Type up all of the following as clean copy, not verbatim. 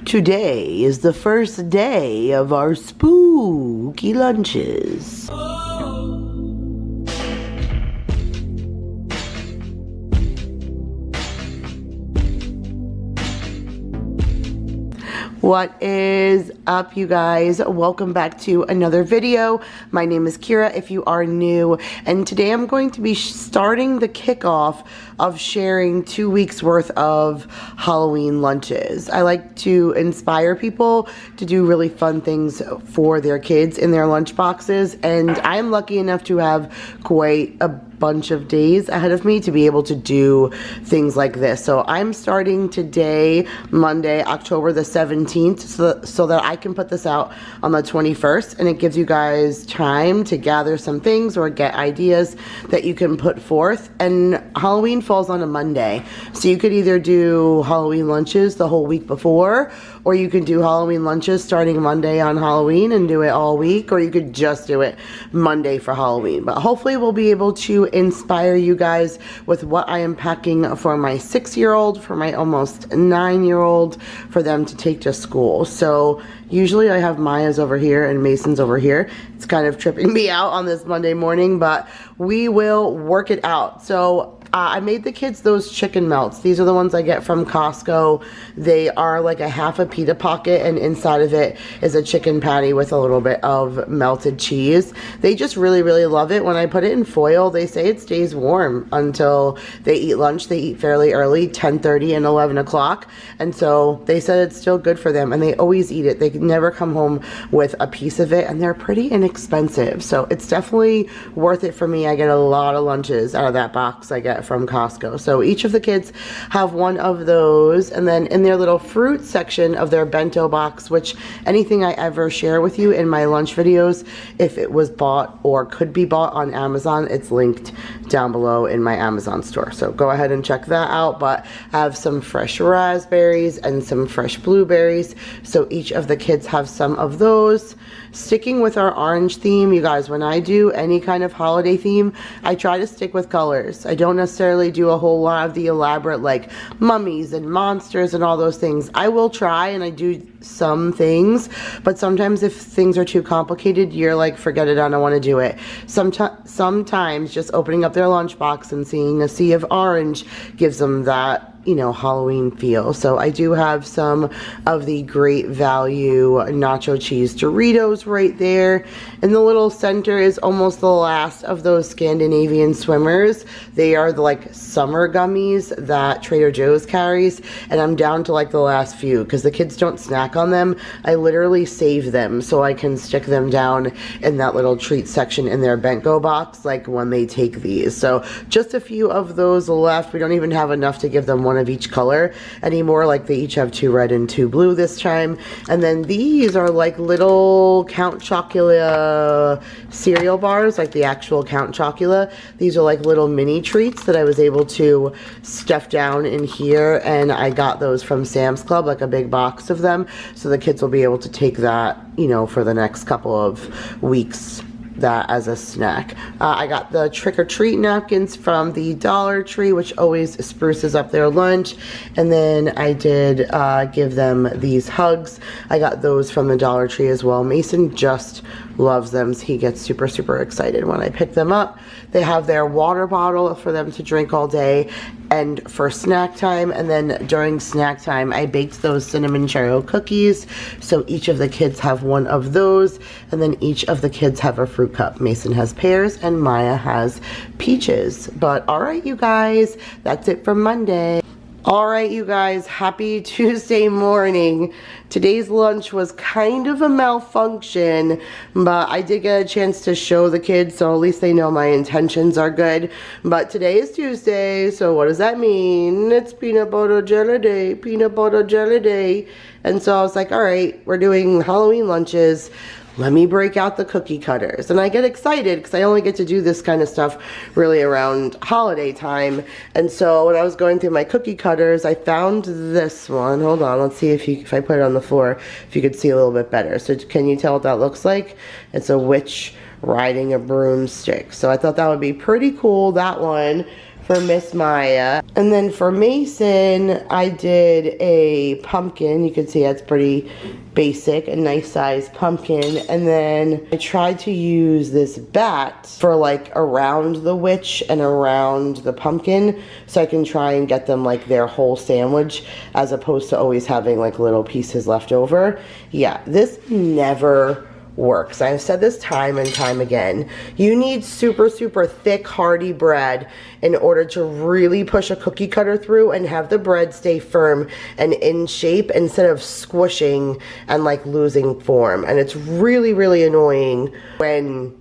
Today is the first day of our spooky lunches. What is up, you guys? Welcome back to another video. My name is Kira if you are new, and today I'm going to be starting the kickoff of sharing 2 weeks worth of Halloween lunches. I like to inspire people to do really fun things for their kids in their lunch boxes, and I'm lucky enough to have quite a bunch of days ahead of me to be able to do things like this. So I'm starting today, Monday, October the 17th, so that I can put this out on the 21st, and it gives you guys time to gather some things or get ideas that you can put forth. And Halloween falls on a Monday, so you could either do Halloween lunches the whole week before, or you can do Halloween lunches starting Monday on Halloween and do it all week, or you could just do it Monday for Halloween. But hopefully we'll be able to inspire you guys with what I am packing for my 6-year-old, for my almost 9-year-old, for them to take to school. So usually I have Maya's over here and Mason's over here. It's kind of tripping me out on this Monday morning, but we will work it out. So I made the kids those chicken melts. These are the ones I get from Costco. They are like a half a pita pocket, and inside of it is a chicken patty with a little bit of melted cheese. They just really, really love it. When I put it in foil, they say it stays warm until they eat lunch. They eat fairly early, 10:30 and 11 o'clock. And so they said it's still good for them, and they always eat it. They never come home with a piece of it, and they're pretty inexpensive. So it's definitely worth it for me. I get a lot of lunches out of that box I get from Costco. So each of the kids have one of those, and then in their little fruit section of their bento box, which anything I ever share with you in my lunch videos, if it was bought or could be bought on Amazon, it's linked down below in my Amazon store. So go ahead and check that out. But I have some fresh raspberries and some fresh blueberries. So each of the kids have some of those. Sticking with our orange theme, you guys, when I do any kind of holiday theme, I try to stick with colors. I don't necessarily do a whole lot of the elaborate like mummies and monsters and all those things. I will try, and I do some things, but sometimes if things are too complicated, you're like, forget it, I don't want to do it. Sometimes just opening up their lunchbox and seeing a sea of orange gives them that, you know, Halloween feel. So I do have some of the Great Value nacho cheese Doritos right there. In the little center is almost the last of those Scandinavian swimmers. They are the like summer gummies that Trader Joe's carries, and I'm down to like the last few because the kids don't snack on them. I literally save them so I can stick them down in that little treat section in their bento box like when they take these. So just a few of those left. We don't even have enough to give them one of each color anymore. Like they each have 2 red and 2 blue this time. And then these are like little Count Chocula cereal bars, like the actual Count Chocula. These are like little mini treats that I was able to stuff down in here, and I got those from Sam's Club, like a big box of them, so the kids will be able to take that, you know, for the next couple of weeks, that as a snack. I got the trick-or-treat napkins from the Dollar Tree, which always spruces up their lunch. And then I did give them these hugs. I got those from the Dollar Tree as well. Mason just loves them. He gets super, super excited when I pick them up. They have their water bottle for them to drink all day and for snack time. And then during snack time, I baked those cinnamon Cheerio cookies. So each of the kids have one of those, and then each of the kids have a fruit cup. Mason has pears and Maya has peaches. But all right, you guys, that's it for Monday. All right, you guys, happy Tuesday morning. Today's lunch was kind of a malfunction, but I did get a chance to show the kids, so at least they know my intentions are good. But today is Tuesday, so what does that mean? It's peanut butter jelly day, peanut butter jelly day. And so I was like, all right, we're doing Halloween lunches. Let me break out the cookie cutters. And I get excited because I only get to do this kind of stuff really around holiday time. And so when I was going through my cookie cutters, I found this one. Hold on, let's see if I put it on the floor, if you could see a little bit better. So can you tell what that looks like? It's a witch riding a broomstick. So I thought that would be pretty cool, that one, for Miss Maya. And then for Mason, I did a pumpkin. You can see that's pretty basic, a nice size pumpkin. And then I tried to use this bat for like around the witch and around the pumpkin, so I can try and get them like their whole sandwich as opposed to always having like little pieces left over. Yeah, this never works. I've said this time and time again. You need super, super thick, hearty bread in order to really push a cookie cutter through and have the bread stay firm and in shape instead of squishing and like losing form. And it's really, really annoying when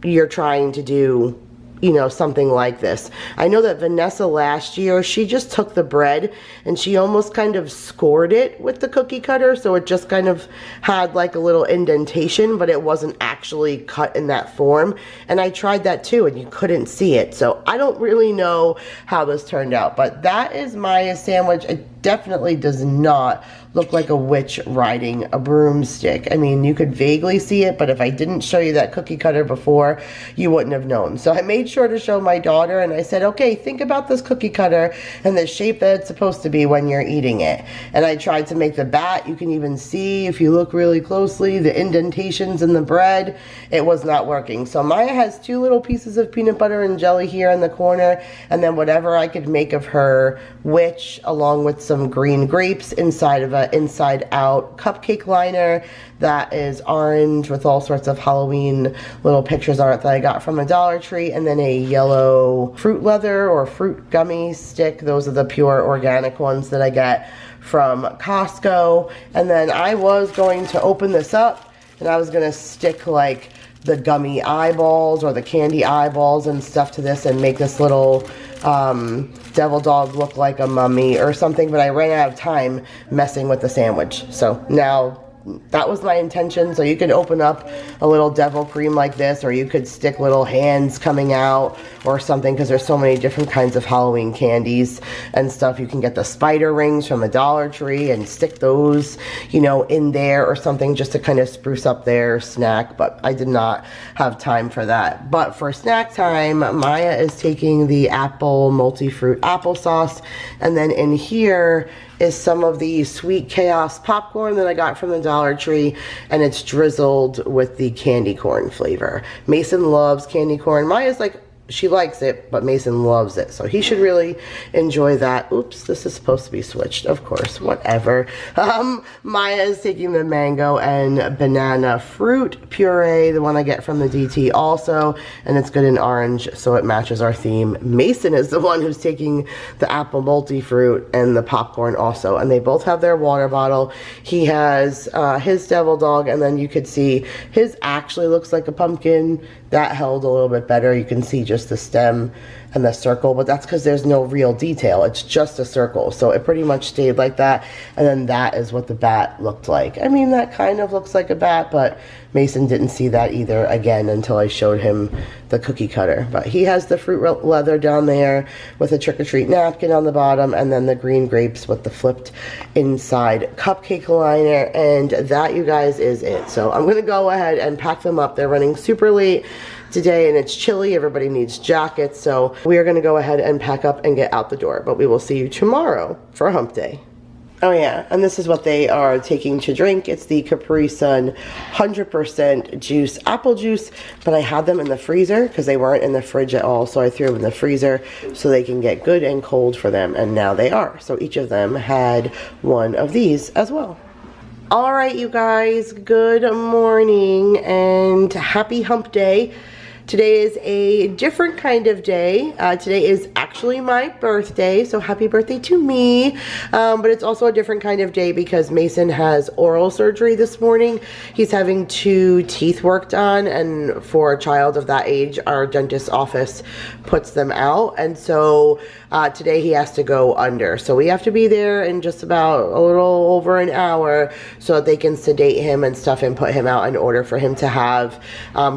you're trying to do, you know, something like this. I know that Vanessa last year, she just took the bread and she almost kind of scored it with the cookie cutter, so it just kind of had like a little indentation, but it wasn't actually cut in that form. And I tried that too and you couldn't see it. So I don't really know how this turned out, but that is Maya's sandwich. It definitely does not look like a witch riding a broomstick. I mean, you could vaguely see it, but if I didn't show you that cookie cutter before, you wouldn't have known. So I made sure to show my daughter and I said, okay, think about this cookie cutter and the shape that it's supposed to be when you're eating it. And I tried to make the bat. You can even see, if you look really closely, the indentations in the bread. It was not working. So Maya has 2 little pieces of peanut butter and jelly here in the corner, and then whatever I could make of her witch, along with some green grapes inside of a inside out cupcake liner that is orange with all sorts of Halloween little pictures on it that I got from a Dollar Tree, and then a yellow fruit leather or fruit gummy stick. Those are the pure organic ones that I get from Costco. And then I was going to open this up and I was gonna stick like the gummy eyeballs or the candy eyeballs and stuff to this and make this little devil dog look like a mummy or something, but I ran out of time messing with the sandwich. So now that was my intention. So you could open up a little devil cream like this, or you could stick little hands coming out or something, because there's so many different kinds of Halloween candies and stuff. You can get the spider rings from the Dollar Tree and stick those, you know, in there or something, just to kind of spruce up their snack, but I did not have time for that. But for snack time, Maya is taking the apple multi-fruit applesauce, and then in here is some of the Sweet Chaos popcorn that I got from the Dollar Tree, and it's drizzled with the candy corn flavor. Mason loves candy corn. Maya's like, she likes it, but Mason loves it, so he should really enjoy that. Oops, this is supposed to be switched, of course, whatever. Maya is taking the mango and banana fruit puree, the one I get from the DT also, and it's good in orange, so it matches our theme. Mason is the one who's taking the apple multi-fruit and the popcorn also, and they both have their water bottle. He has his devil dog, and then you could see his actually looks like a pumpkin. That held a little bit better. You can see just the stem and the circle, but that's because there's no real detail. It's just a circle, so it pretty much stayed like that. And then that is what the bat looked like. I mean, that kind of looks like a bat, but Mason didn't see that either, again, until I showed him the cookie cutter. But he has the fruit leather down there with a trick-or-treat napkin on the bottom, and then the green grapes with the flipped inside cupcake liner, and that, you guys, is it. So I'm gonna go ahead and pack them up. They're running super late today and it's chilly. Everybody needs jackets, so we are gonna go ahead and pack up and get out the door. But we will see you tomorrow for hump day. Oh yeah, and this is what they are taking to drink. It's the Capri Sun 100% juice, apple juice, but I had them in the freezer because they weren't in the fridge at all, so I threw them in the freezer so they can get good and cold for them, and now they are. So each of them had one of these as well. All right, you guys, good morning and happy hump day. Today is a different kind of day. Today is actually my birthday, so happy birthday to me. But it's also a different kind of day because Mason has oral surgery this morning. He's having 2 teeth worked on, and for a child of that age, our dentist's office puts them out. And so today he has to go under. So we have to be there in just about a little over an hour so that they can sedate him and stuff and put him out in order for him to have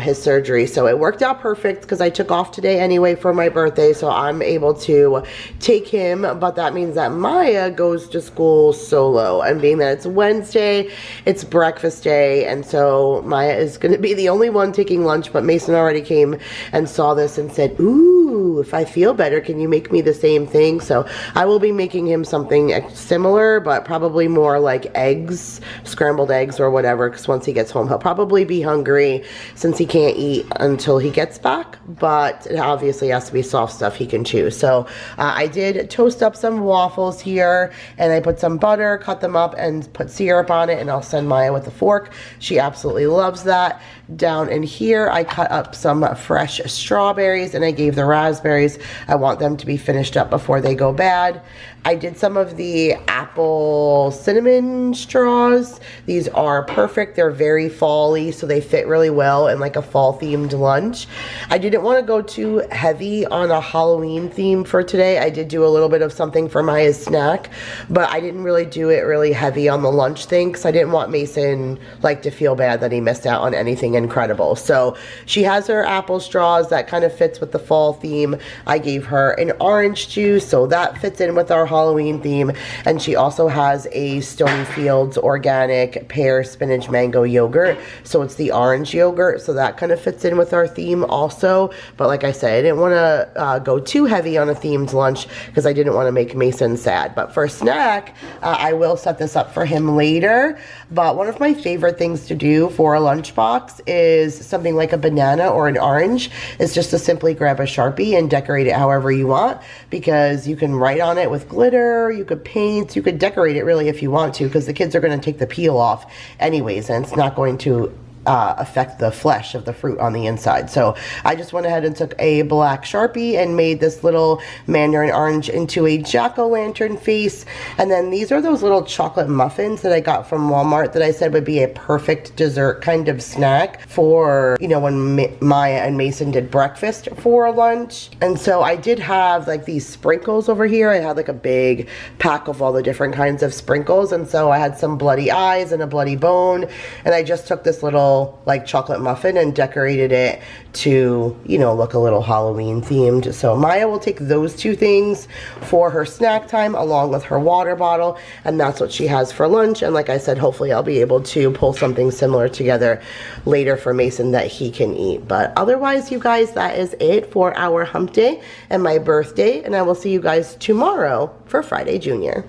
his surgery. So it worked out perfect because I took off today anyway for my birthday, so I'm able to take him. But that means that Maya goes to school solo, and being that it's Wednesday, it's breakfast day, and so Maya is going to be the only one taking lunch. But Mason already came and saw this and said, ooh, ooh, if I feel better, can you make me the same thing? So I will be making him something similar, but probably more like eggs, scrambled eggs or whatever, because once he gets home, he'll probably be hungry since he can't eat until he gets back, but it obviously has to be soft stuff he can chew. So I did toast up some waffles here, and I put some butter, cut them up, and put syrup on it, and I'll send Maya with a fork. She absolutely loves that. Down in here, I cut up some fresh strawberries, and I gave the raspberries. I want them to be finished up before they go bad. I did some of the apple cinnamon straws. These are perfect. They're very fall-y, so they fit really well in like a fall-themed lunch. I didn't want to go too heavy on a Halloween theme for today. I did do a little bit of something for Maya's snack, but I didn't really do it really heavy on the lunch thing because I didn't want Mason like to feel bad that he missed out on anything incredible. So she has her apple straws that kind of fits with the fall theme. I gave her an orange juice, so that fits in with our Halloween theme, and she also has a Stony Fields organic pear spinach mango yogurt, so it's the orange yogurt, so that kind of fits in with our theme also. But like I said, I didn't want to go too heavy on a themed lunch because I didn't want to make Mason sad. But for a snack, I will set this up for him later. But one of my favorite things to do for a lunchbox is something like a banana or an orange, is just to simply grab a Sharpie and decorate it however you want, because you can write on it with glitter, you could paint, you could decorate it really if you want to, because the kids are going to take the peel off anyways, and it's not going to affect the flesh of the fruit on the inside. So I just went ahead and took a black Sharpie and made this little mandarin orange into a jack-o'-lantern face. And then these are those little chocolate muffins that I got from Walmart that I said would be a perfect dessert kind of snack for, you know, when Maya and Mason did breakfast for lunch. And so I did have like these sprinkles over here. I had like a big pack of all the different kinds of sprinkles, and so I had some bloody eyes and a bloody bone, and I just took this little like chocolate muffin and decorated it to, you know, look a little Halloween themed. So Maya will take those two things for her snack time along with her water bottle, and that's what she has for lunch. And like I said, hopefully I'll be able to pull something similar together later for Mason that he can eat. But otherwise, you guys, that is it for our hump day and my birthday, and I will see you guys tomorrow for Friday Junior.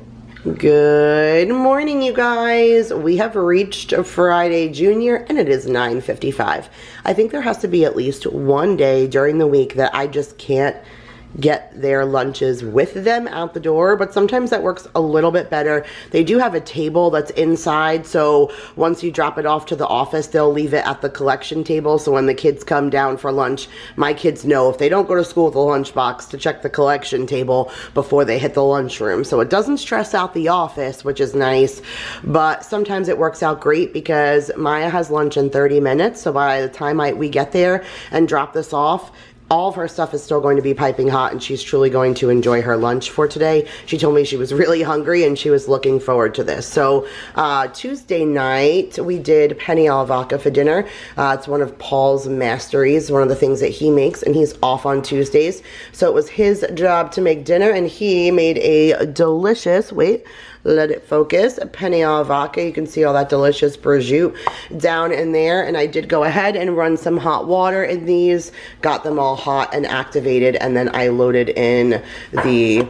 Good morning, you guys. We have reached Friday Junior, and it is 9:55. I think there has to be at least one day during the week that I just can't get their lunches with them out the door, but sometimes that works a little bit better. They do have a table that's inside, so once you drop it off to the office, they'll leave it at the collection table, so when the kids come down for lunch, my kids know if they don't go to school with a lunchbox to check the collection table before they hit the lunchroom. So it doesn't stress out the office, which is nice, but sometimes it works out great because Maya has lunch in 30 minutes, so by the time we get there and drop this off, all of her stuff is still going to be piping hot, and she's truly going to enjoy her lunch for today. She told me she was really hungry and she was looking forward to this. So Tuesday night we did penne alla vodka for dinner. It's one of Paul's masteries, one of the things that he makes, and he's off on Tuesdays. So it was his job to make dinner, and he made a delicious, let it focus, penne alla vodka. You can see all that delicious prosciutto down in there, and I did go ahead and run some hot water in these, got them all hot and activated, and then I loaded in the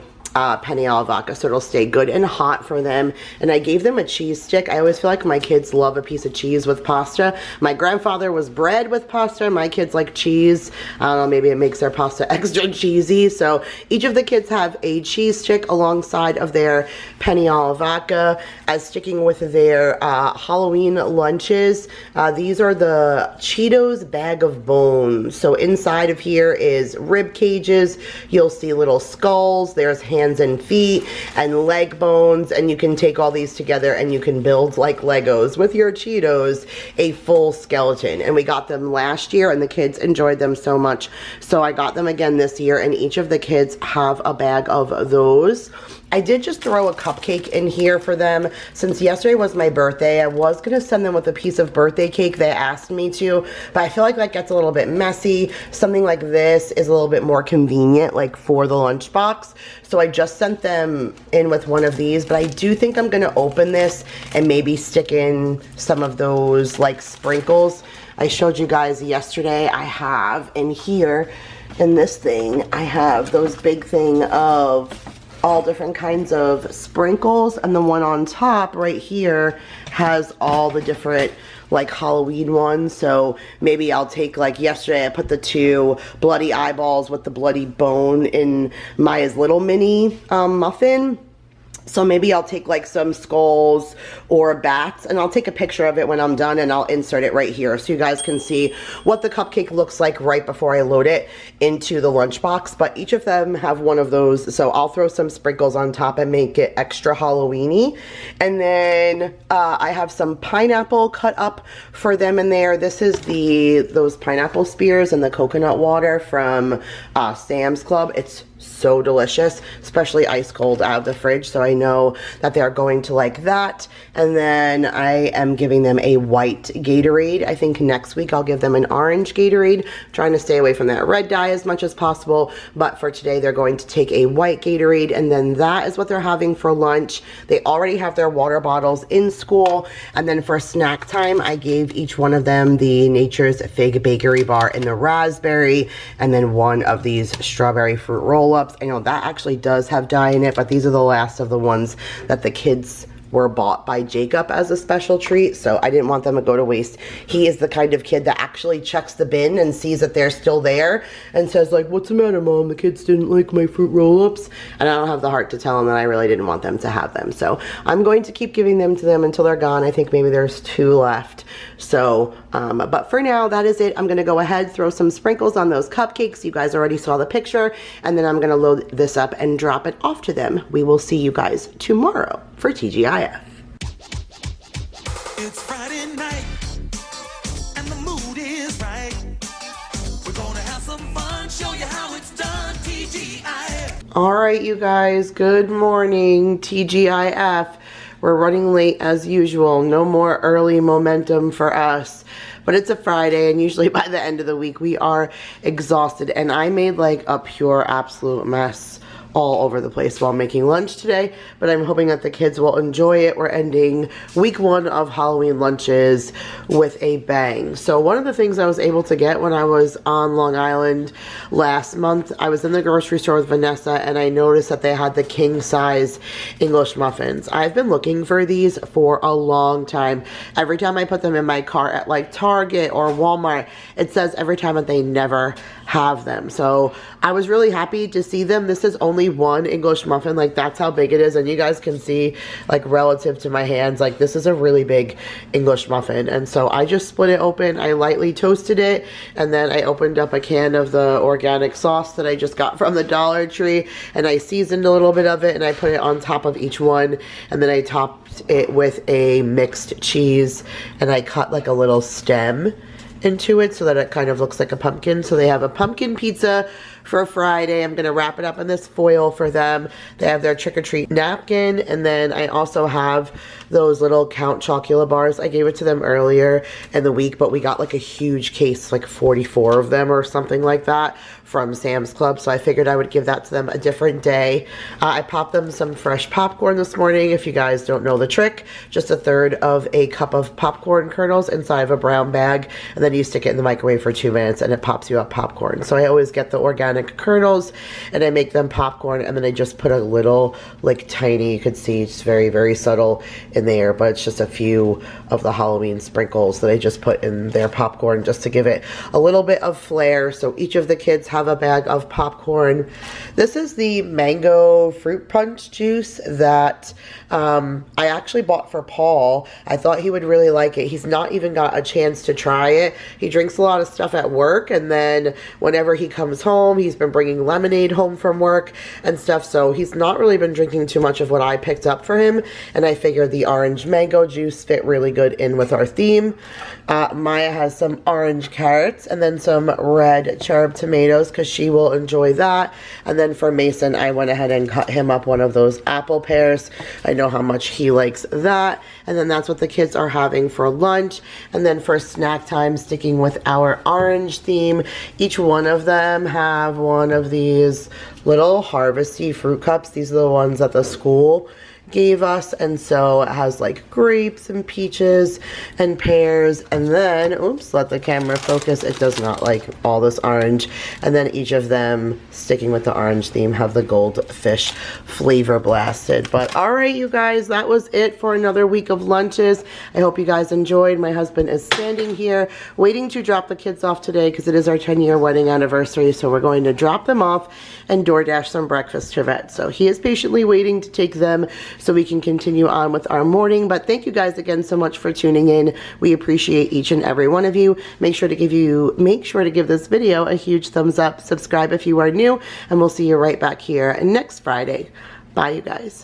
penne alla vodka, so it'll stay good and hot for them. And I gave them a cheese stick. I always feel like my kids love a piece of cheese with pasta. My grandfather was bred with pasta. My kids like cheese. I don't know, maybe it makes their pasta extra cheesy. So each of the kids have a cheese stick alongside of their penne alla vodka. As sticking with their Halloween lunches, these are the Cheetos bag of bones. So inside of here is rib cages. You'll see little skulls. There's hands and feet and leg bones, and you can take all these together and you can build like Legos with your Cheetos a full skeleton. And we got them last year and the kids enjoyed them so much, so I got them again this year, and each of the kids have a bag of those. I did just throw a cupcake in here for them. Since yesterday was my birthday, I was going to send them with a piece of birthday cake. They asked me to, but I feel like that gets a little bit messy. Something like this is a little bit more convenient, like for the lunchbox. So I just sent them in with one of these, but I do think I'm going to open this and maybe stick in some of those like sprinkles I showed you guys yesterday. I have in here in this thing, I have those big thing of all different kinds of sprinkles, and the one on top right here has all the different like Halloween ones. So maybe I'll take, like yesterday I put the 2 bloody eyeballs with the bloody bone in Maya's little mini muffin. So maybe I'll take like some skulls or bats, and I'll take a picture of it when I'm done and I'll insert it right here so you guys can see what the cupcake looks like right before I load it into the lunchbox. But each of them have one of those, so I'll throw some sprinkles on top and make it extra Halloween-y. And then I have some pineapple cut up for them in there. This is those pineapple spears and the coconut water from Sam's Club. It's so delicious, especially ice cold out of the fridge, so I know that they are going to like that. And then I am giving them a white Gatorade. I think next week I'll give them an orange Gatorade, trying to stay away from that red dye as much as possible, but for today they're going to take a white Gatorade, and then that is what they're having for lunch. They already have their water bottles in school, and then for snack time I gave each one of them the Nature's Fig Bakery Bar in the raspberry, and then one of these strawberry fruit roll-ups. I know that actually does have dye in it, but these are the last of the ones that the kids were bought by Jacob as a special treat, so I didn't want them to go to waste. He is the kind of kid that actually checks the bin and sees that they're still there and says like, "What's the matter, Mom? The kids didn't like my fruit roll-ups." And I don't have the heart to tell him that I really didn't want them to have them. So I'm going to keep giving them to them until they're gone. I think maybe there's 2 left. So, but for now, that is it. I'm gonna go ahead, throw some sprinkles on those cupcakes. You guys already saw the picture, and then I'm gonna load this up and drop it off to them. We will see you guys tomorrow for TGIF. It's Friday night, and the mood is right. We're gonna have some fun, show you how it's done, TGIF. All right, you guys, good morning, TGIF. We're running late as usual. No more early momentum for us. But it's a Friday, and usually by the end of the week we are exhausted. And I made like a pure absolute mess all over the place while making lunch today, but I'm hoping that the kids will enjoy it. We're ending week 1 of Halloween lunches with a bang. So one of the things I was able to get when I was on Long Island last month, I was in the grocery store with Vanessa and I noticed that they had the king size English muffins. I've been looking for these for a long time. Every time I put them in my cart at like Target or Walmart, it says every time that they never have them. So I was really happy to see them. This is only 1 English muffin, like that's how big it is, and you guys can see like relative to my hands, like this is a really big English muffin. And so I just split it open, I lightly toasted it, and then I opened up a can of the organic sauce that I just got from the Dollar Tree, and I seasoned a little bit of it and I put it on top of each one, and then I topped it with a mixed cheese, and I cut like a little stem into it so that it kind of looks like a pumpkin. So they have a pumpkin pizza for Friday. I'm gonna wrap it up in this foil for them. They have their trick-or-treat napkin, and then I also have those little Count Chocula bars. I gave it to them earlier in the week, but we got like a huge case, like 44 of them or something like that from Sam's Club, so I figured I would give that to them a different day. I popped them some fresh popcorn this morning. If you guys don't know the trick, just 1/3 of a cup of popcorn kernels inside of a brown bag, and then you stick it in the microwave for 2 minutes and it pops you up popcorn. So I always get the organic kernels and I make them popcorn, and then I just put a little like tiny, you could see it's very, very subtle in there, but it's just a few of the Halloween sprinkles that I just put in their popcorn just to give it a little bit of flair. So each of the kids have a bag of popcorn. This is the mango fruit punch juice that I actually bought for Paul. I thought he would really like it. He's not even got a chance to try it. He drinks a lot of stuff at work, and then whenever he comes home, he's been bringing lemonade home from work and stuff, so he's not really been drinking too much of what I picked up for him, and I figured the orange mango juice fit really good in with our theme. Maya has some orange carrots and then some red cherub tomatoes because she will enjoy that. And then for Mason, I went ahead and cut him up one of those apple pears. I know how much he likes that. And then that's what the kids are having for lunch. And then for snack time, sticking with our orange theme, each one of them have one of these little harvesty fruit cups. These are the ones that the school gave us, and so it has like grapes and peaches and pears, and then, oops, let the camera focus, it does not like all this orange, and then each of them, sticking with the orange theme, have the goldfish flavor blasted. But all right, you guys, that was it for another week of lunches. I hope you guys enjoyed. My husband is standing here waiting to drop the kids off today because it is our 10-year wedding anniversary, so we're going to drop them off and DoorDash some breakfast to vet. So he is patiently waiting to take them so we can continue on with our morning. But thank you guys again so much for tuning in. We appreciate each and every one of you. Make sure to give this video a huge thumbs up. Subscribe if you are new, and we'll see you right back here next Friday. Bye, you guys.